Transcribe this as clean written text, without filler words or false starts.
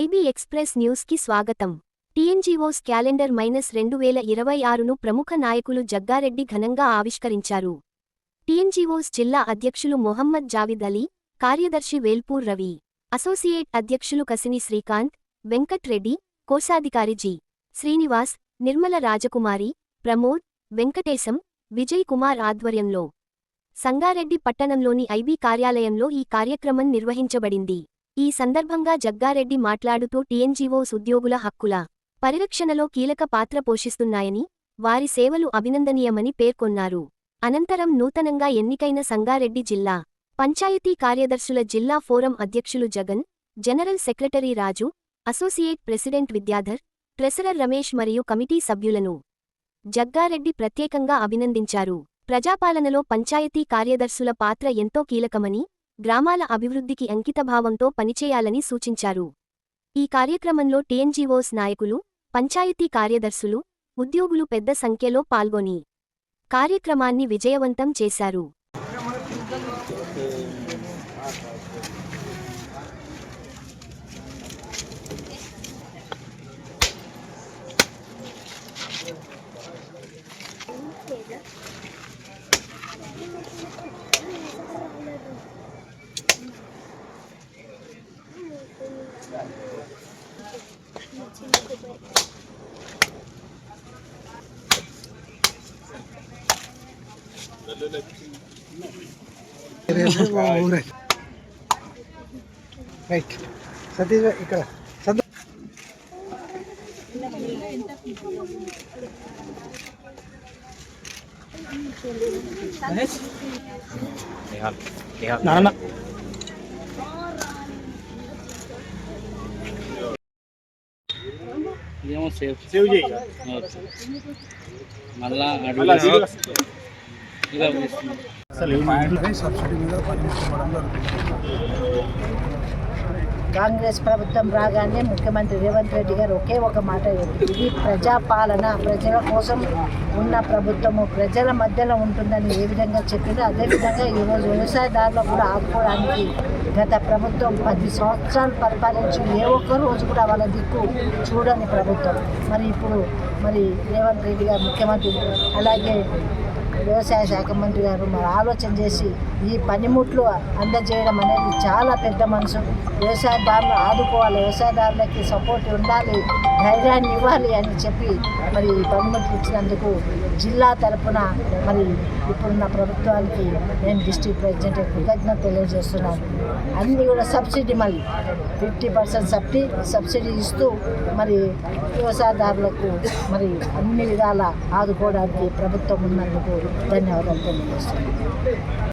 IB express న్యూస్కి స్వాగతం. TNGOs calendar -2026ను ప్రముఖ నాయకులు జగ్గారెడ్డి ఘనంగా ఆవిష్కరించారు. టీఎన్జీఓస్ జిల్లా అధ్యక్షులు మొహమ్మద్ జావిద్ అలీ, కార్యదర్శి వేల్పూర్ రవి, అసోసియేట్ అధ్యక్షులు కసిని శ్రీకాంత్, వెంకట్ రెడ్డి, కోశాధికారి జి. శ్రీనివాస్, నిర్మల రాజకుమారి, ప్రమోద్, వెంకటేశం, విజయ్ కుమార్ ఆధ్వర్యంలో సంగారెడ్డి పట్టణంలోని ఐబీ కార్యాలయంలో ఈ కార్యక్రమం నిర్వహించబడింది. ఈ సందర్భంగా జగ్గారెడ్డి మాట్లాడుతూ టీఎన్జీఓస్ ఉద్యోగుల హక్కుల పరిరక్షణలో కీలక పాత్ర పోషిస్తున్నాయని, వారి సేవలు అభినందనీయమని పేర్కొన్నారు. అనంతరం నూతనంగా ఎన్నికైన సంగారెడ్డి జిల్లా పంచాయతీ కార్యదర్శుల జిల్లా ఫోరం అధ్యక్షులు జగన్, జనరల్ సెక్రటరీ రాజు, అసోసియేట్ ప్రెసిడెంట్ విద్యాధర్, ట్రెసరర్ రమేష్ మరియు కమిటీ సభ్యులను జగ్గారెడ్డి ప్రత్యేకంగా అభినందించారు. ప్రజాపాలనలో పంచాయతీ కార్యదర్శుల పాత్ర ఎంతో కీలకమని, గ్రామాల అభివృద్ధికి అంకితభావంతో పనిచేయాలని సూచించారు. ఈ కార్యక్రమంలో టీఎన్జీఓస్ నాయకులు, పంచాయతీ కార్యదర్శులు, ఉద్యోగులు పెద్ద సంఖ్యలో పాల్గొని కార్యక్రమాన్ని విజయవంతం చేశారు. రైట్ సతీష్ ఇక్కడ నాన్న ఏమో సేవ్ చేయి మళ్ళా కాంగ్రెస్ ప్రభుత్వం రాగానే ముఖ్యమంత్రి రేవంత్ రెడ్డి గారు ఒకే ఒక మాట చెప్పింది, ఇది ప్రజాపాలన, ప్రజల కోసం ఉన్న ప్రభుత్వము, ప్రజల మధ్యలో ఉంటుందని ఏ విధంగా చెప్పిందో అదేవిధంగా ఈరోజు వ్యవసాయదారులకు కూడా ఆదుకోవడానికి గత ప్రభుత్వం 10 సంవత్సరాలు పరిపాలించి ఏ ఒక్క రోజు కూడా వాళ్ళ దిక్కు చూడని ప్రభుత్వం. మరి ఇప్పుడు రేవంత్ రెడ్డి గారు ముఖ్యమంత్రి, అలాగే వ్యవసాయ శాఖ మంత్రి గారు మరి ఆలోచన చేసి ఈ పనిముట్లు అందజేయడం అనేది చాలా పెద్ద మనసు. వ్యవసాయదారులు ఆదుకోవాలి, వ్యవసాయదారులకి సపోర్ట్ ఉండాలి, ధైర్యాన్ని ఇవ్వాలి అని చెప్పి మరి ఈ పనిముట్లు ఇచ్చినందుకు జిల్లా తరఫున మరి ఇప్పుడున్న ప్రభుత్వానికి నేను డిస్ట్రిక్ట్ ప్రెసిడెంట్ కృతజ్ఞత తెలియజేస్తున్నాను. అన్నీ కూడా సబ్సిడీ, మళ్ళీ 50% సబ్సిడీ ఇస్తూ మరి వ్యవసాయదారులకు మరి అన్ని విధాల ఆదుకోవడానికి ప్రభుత్వం ఉన్నందుకు ధన్యవాదాలు తెలియజేస్తున్నాను.